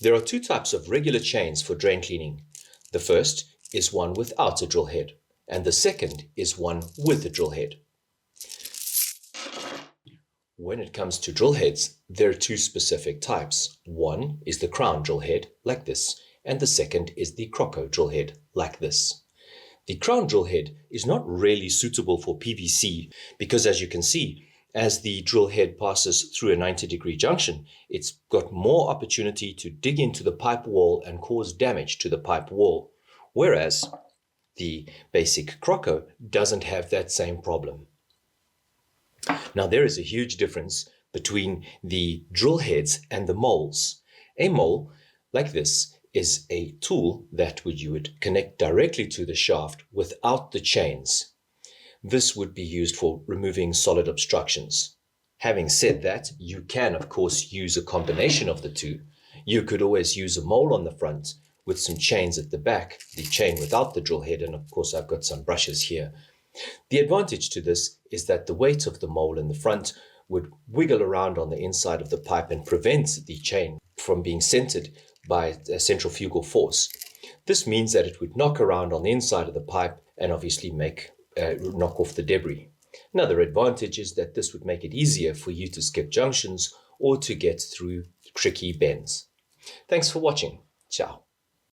There are two types of regular chains for drain cleaning. The first is one without a drill head, and the second is one with a drill head. When it comes to drill heads, there are two specific types. One is the crown drill head, like this, and the second is the Croco drill head, like this. The crown drill head is not really suitable for PVC because, as you can see, as the drill head passes through a 90-degree junction, it's got more opportunity to dig into the pipe wall and cause damage to the pipe wall, whereas the basic Croco doesn't have that same problem. Now, there is a huge difference between the drill heads and the moles. A mole, like this, is a tool that you would connect directly to the shaft without the chains. This would be used for removing solid obstructions. Having said that, you can, of course, use a combination of the two. You could always use a mole on the front with some chains at the back, the chain without the drill head, and of course I've got some brushes here. The advantage to this is that the weight of the mole in the front would wiggle around on the inside of the pipe and prevent the chain from being centered by a centrifugal force. This means that it would knock around on the inside of the pipe and obviously knock off the debris. Another advantage is that this would make it easier for you to skip junctions or to get through tricky bends. Thanks for watching. Ciao.